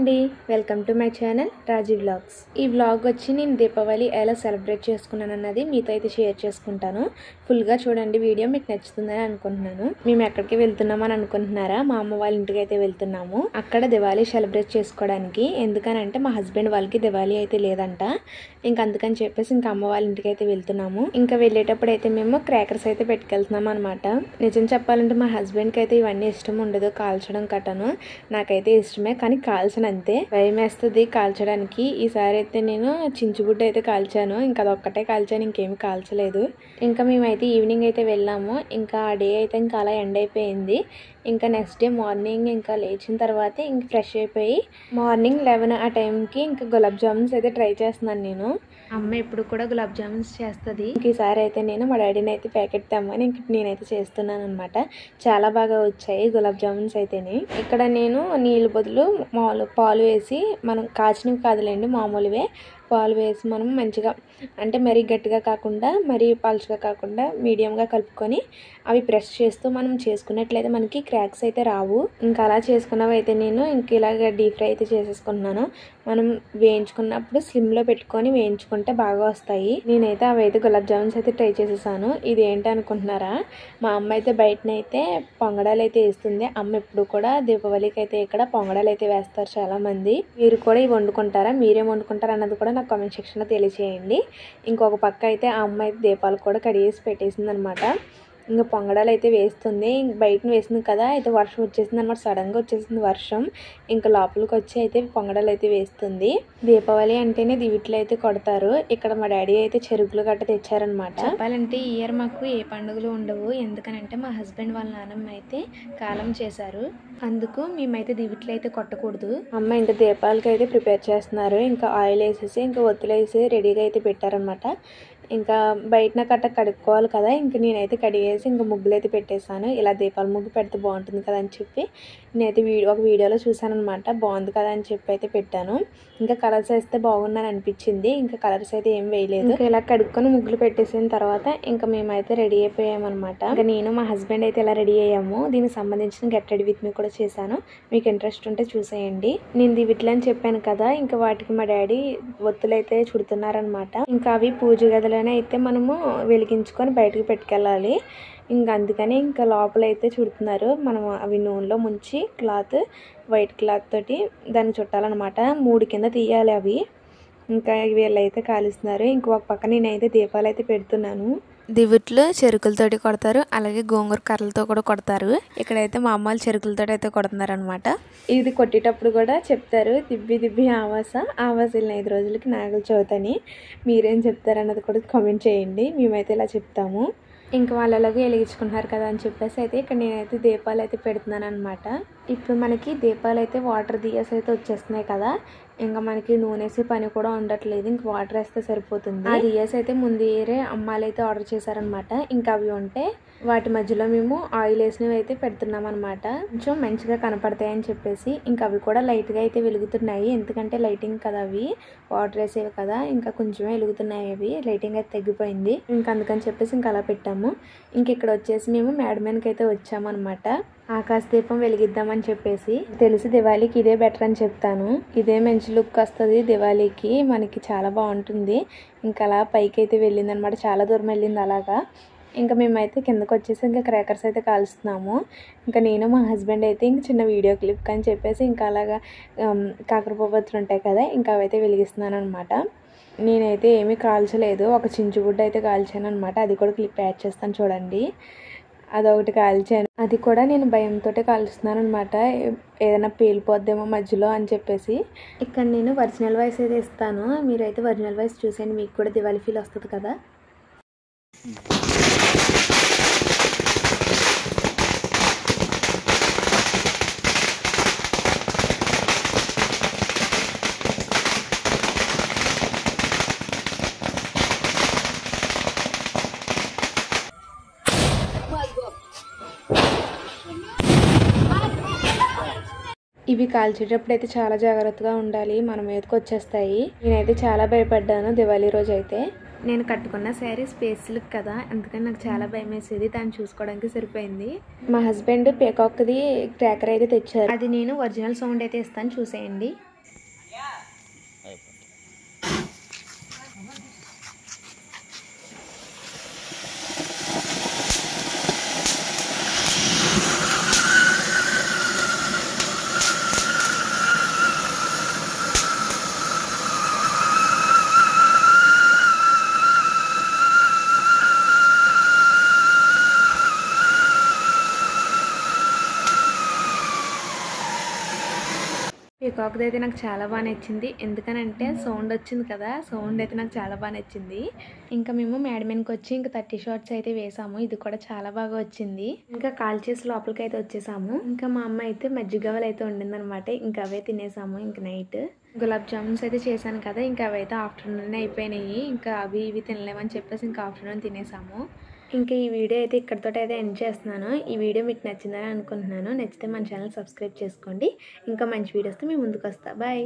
అండి, welcome to my channel Raji vlogs. ఈ vlog వచ్చి నేను దీపావళి ఎలా సెలబ్రేట్ చేసుకున్నాను అన్నది మీతో అయితే షేర్ చేసుకుంటాను. ఫుల్గా చూడండి, వీడియో మీకు నచ్చుతుందని అనుకుంటున్నాను. మేము ఎక్కడికి వెళ్తున్నామని అనుకుంటున్నారా? మా అమ్మ వాళ్ళ ఇంటికి అయితే వెళ్తున్నాము. అక్కడ దివాళీ సెలబ్రేట్ చేసుకోవడానికి. ఎందుకనంటే మా హస్బెండ్ వాళ్ళకి దివాళీ అయితే లేదంట. ఇంకా అందుకని చెప్పేసి ఇంకా అమ్మ వాళ్ళ ఇంటికి అయితే వెళ్తున్నాము. ఇంకా వెళ్ళేటప్పుడు అయితే మేము క్రాకర్స్ అయితే పెట్టుకెళ్తున్నాం అనమాట. నిజం చెప్పాలంటే మా హస్బెండ్కి అయితే ఇవన్నీ ఇష్టం ఉండదు, కాల్చడం కట్టను. నాకైతే ఇష్టమే, కానీ కాల్చను అంతే. భయం వేస్తుంది కాల్చడానికి. ఈసారి అయితే నేను చించుబుడ్డ అయితే కాల్చాను. ఇంకా అదొక్కటే కాల్చాను, ఇంకేమి కాల్చలేదు. ఇంకా మేమైతే ఈవినింగ్ అయితే వెళ్ళాము. ఇంకా ఆ డే అయితే ఇంకా అలా ఎండ్ అయిపోయింది. ఇంకా నెక్స్ట్ డే మార్నింగ్ ఇంకా లేచిన తర్వాత ఇంక ఫ్రెష్ అయిపోయి మార్నింగ్ 11 ఆ టైంకి ఇంకా గులాబ్ జామున్స్ అయితే ట్రై చేస్తున్నాను నేను. అమ్మ ఎప్పుడు కూడా గులాబ్ జామున్స్ చేస్తుంది. ఇంక ఈసారి అయితే నేను మా డాడీని అయితే ప్యాకెట్ తెమ్మని ఇంక నేనైతే చేస్తున్నాను అనమాట. చాలా బాగా వచ్చాయి గులాబ్ జామున్స్ అయితేనే. ఇక్కడ నేను నీళ్ళు బదులు పాలు వేసి, మనం కాచినవి కాదులేండి, మామూలువే పాలు వేసి మనం మంచిగా, అంటే మరీ గట్టిగా కాకుండా మరీ పలుచగా కాకుండా మీడియంగా కలుపుకొని అవి ప్రెస్ చేస్తూ మనం చేసుకున్నట్లయితే మనకి క్రాక్స్ అయితే రావు. ఇంకా అలా చేసుకున్నవి అయితే నేను ఇంక ఇలాగ డీప్ ఫ్రై అయితే చేసేసుకుంటున్నాను. మనం వేయించుకున్నప్పుడు స్లిమ్లో పెట్టుకొని వేయించుకుంటే బాగా వస్తాయి. నేనైతే అవి అయితే గులాబ్ జామున్స్ అయితే ట్రై చేసేసాను. ఇది ఏంటి అనుకుంటున్నారా? మా అమ్మ అయితే బయటనైతే పొంగడాలు అయితే వేస్తుంది. అమ్మ ఎప్పుడు కూడా దీపావళికి అయితే ఇక్కడ పొంగడాలు అయితే వేస్తారు చాలా మంది. మీరు కూడా ఇవి వండుకుంటారా? మీరేం వండుకుంటారా అన్నది కూడా నాకు కామెంట్ సెక్షన్లో తెలియజేయండి. ఇంకొక పక్క అయితే ఆ అమ్మ అయితే దీపాలు కూడా కడిగేసి పెట్టేసింది అనమాట. ఇంకా పొంగడాలు అయితే వేస్తుంది. బయట వేసింది కదా, అయితే వర్షం వచ్చేసింది అనమాట. సడన్గా వచ్చేసింది వర్షం. ఇంకా లోపలికి వచ్చి అయితే పొంగడాలు అయితే వేస్తుంది. దీపావళి అంటేనే దివిట్లు అయితే కొడతారు. ఇక్కడ మా డాడీ అయితే చెరుకులు గట్ట తెచ్చారనమాట. చెప్పాలంటే ఈ ఇయర్ మాకు ఏ పండుగలు ఉండవు. ఎందుకనంటే మా హస్బెండ్ వాళ్ళ నాన్నమ్మ అయితే కాలం చేశారు. అందుకు మేమైతే దివిట్లు అయితే కొట్టకూడదు. అమ్మ ఇంకా దీపాలకి అయితే ప్రిపేర్ చేస్తున్నారు. ఇంకా ఆయిల్ వేసేసి ఇంకా ఒత్తులు వేసి రెడీగా అయితే పెట్టారనమాట. ఇంకా బయటన కట్ట కడుక్కోవాలి కదా, ఇంక నేనైతే కడిగేసి ఇంకా ముగ్గులు అయితే పెట్టేశాను. ఇలా దీపాల ముగ్గు పెడితే బాగుంటుంది కదా అని చెప్పి నేనైతే ఒక వీడియోలో చూసాను అనమాట. బాగుంది కదా అని చెప్పి అయితే పెట్టాను. ఇంకా కలర్స్ వేస్తే బాగుందని అనిపించింది. ఇంకా కలర్స్ అయితే ఏం వేయలేదు. ఇంకా ఇలా కడుక్కొని ముగ్గులు పెట్టేసిన తర్వాత ఇంకా మేమైతే రెడీ అయిపోయామన్నమాట. ఇంకా నేను మా హస్బెండ్ అయితే ఇలా రెడీ అయ్యాము. దీనికి సంబంధించిన గెట్ రెడీ విత్ మీ కూడా చేశాను. మీకు ఇంట్రెస్ట్ ఉంటే చూసేయండి. నేను దివిట్లు అని చెప్పాను కదా, ఇంకా వాటికి మా డాడీ ఒత్తులు అయితే చుడుతున్నారనమాట. ఇంకా అవి పూజ గదిలోనే అయితే మనము వెలిగించుకొని బయటకు పెట్టుకెళ్ళాలి. ఇంకా అందుకని ఇంకా లోపల అయితే చుడుతున్నారు. మనం అవి నూనెలో ముంచి వైట్ క్లాత్ తోటి దాన్ని చుట్టాలన్నమాట. 3 కింద తీయాలి అవి. ఇంకా వీళ్ళైతే కాలుస్తున్నారు. ఇంకొక పక్క నేనైతే దీపాలు అయితే పెడుతున్నాను. దివిట్లు చెరుకులతోటి కొడతారు, అలాగే గోంగూర కర్రలతో కూడా కొడతారు. ఇక్కడైతే మా అమ్మాయిలు చెరుకులతో అయితే కొడుతున్నారు అనమాట. ఇది కొట్టేటప్పుడు కూడా చెప్తారు, దిబ్బి ఆవాస 5 రోజులకి నాగుల చవితి అని. మీరేం చెప్తారన్నది కూడా కామెంట్ చేయండి. మేమైతే ఇలా చెప్తాము. ఇంకా వాళ్ళు ఎలాగో వెలిగించుకుంటున్నారు కదా అని చెప్పేసి అయితే ఇక్కడ నేనైతే దీపాలు అయితే పెడుతున్నాను అనమాట. ఇప్పుడు మనకి దీపాలు అయితే వాటర్ దియాస్ అయితే వచ్చేస్తున్నాయి కదా, ఇంకా మనకి నూనె వేసే పని కూడా ఉండట్లేదు. ఇంక వాటర్ వేస్తే సరిపోతుంది. ఆ దియాస్ అయితే ముందు ఏరే అమ్మాయిలు అయితే ఆర్డర్ చేశారనమాట. ఇంకా అవి ఉంటే వాటి మధ్యలో మేము ఆయిల్ వేసినవి అయితే పెడుతున్నాం అనమాట. కొంచెం మంచిగా కనపడతాయని చెప్పేసి ఇంకా అవి కూడా లైట్గా అయితే వెలుగుతున్నాయి. ఎందుకంటే లైటింగ్ కదా, అవి వాటర్ వేసేవి కదా, ఇంకా కొంచెమే వెలుగుతున్నాయి. అవి లైటింగ్ అయితే తగ్గిపోయింది. ఇంకా అందుకని చెప్పేసి ఇంకా అలా పెట్టాము. ఇంక ఇక్కడ వచ్చేసి మేము మేడమేన్కి అయితే వచ్చామన్నమాట. ఆకాశ దీపం వెలిగిద్దామని చెప్పేసి. తెలిసి దివాళీకి ఇదే బెటర్ అని చెప్తాను. ఇదే మంచి లుక్ వస్తుంది దివాళీకి, మనకి చాలా బాగుంటుంది. ఇంకా అలా పైకి అయితే వెళ్ళింది అనమాట, చాలా దూరం వెళ్ళింది అలాగా. ఇంకా మేమైతే కిందకు వచ్చేసి ఇంకా క్రాకర్స్ అయితే కాలుస్తున్నాము. ఇంకా నేను మా హస్బెండ్ అయితే ఇంక చిన్న వీడియో క్లిప్ అని చెప్పేసి ఇంకా అలాగా కాకరపోవత్తులు ఉంటాయి కదా, ఇంకా అవైతే వెలిగిస్తున్నాను అనమాట. నేనైతే ఏమీ కాల్చలేదు, ఒక చించుబుడ్డ అయితే కాల్చాను అనమాట. అది కూడా క్లిప్ యాడ్ చేస్తాను చూడండి. అదొకటి కాల్చాను. అది కూడా నేను భయంతో కాల్చుతున్నాను అనమాట, ఏదైనా పేలిపోద్దేమో మధ్యలో అని చెప్పేసి. ఇక్కడ నేను ఒరిజినల్ వాయిస్ అయితే ఇస్తాను, మీరైతే ఒరిజినల్ వాయిస్ చూసేయండి, మీకు కూడా దివాళీ ఫీల్ వస్తుంది కదా. ఇవి కాల్చేటప్పుడు అయితే చాలా జాగ్రత్తగా ఉండాలి, మన మీదకి వచ్చేస్తాయి. నేనైతే చాలా భయపడ్డాను దివాళీ రోజు అయితే. నేను కట్టుకున్న శారీ స్పేస్ లుక్ కదా, అందుకని నాకు చాలా భయం వేసేది. దాన్ని చూసుకోవడానికి సరిపోయింది. మా హస్బెండ్ పీకాక్ది క్రాకర్ అయితే తెచ్చారు. అది నేను ఒరిజినల్ సౌండ్ అయితే ఇస్తాను చూసేయండి. పీకాక్ది అయితే నాకు చాలా బాగా నచ్చింది. ఎందుకనంటే సౌండ్ వచ్చింది కదా, సౌండ్ అయితే నాకు చాలా బాగా నచ్చింది. ఇంకా మేము మేడ మీదకి వచ్చి ఇంకా 30 షార్ట్స్ అయితే వేసాము. ఇది కూడా చాలా బాగా వచ్చింది. ఇంకా కాల్ చేసి లోపలికి అయితే వచ్చేసాము. ఇంకా మా అమ్మ అయితే మజ్జిగవలు అయితే వండిందనమాట. ఇంకా అవే తినేసాము. ఇంకా నైట్ గులాబ్ జామున్స్ అయితే చేశాను కదా, ఇంకా అవైతే ఆఫ్టర్నూన్ అయిపోయినాయి. ఇంకా అవి ఇవి తినలేమని చెప్పేసి ఇంకా ఆఫ్టర్నూన్ తినేసాము. ఇంకా ఈ వీడియో అయితే ఇక్కడితో అయితే ఎండ్ చేస్తున్నాను. ఈ వీడియో మీకు నచ్చిందని అనుకుంటున్నాను. నచ్చితే మన ఛానల్ సబ్స్క్రైబ్ చేసుకోండి. ఇంకా మంచి వీడియోస్తో మీ ముందుకు వస్తా. బాయ్.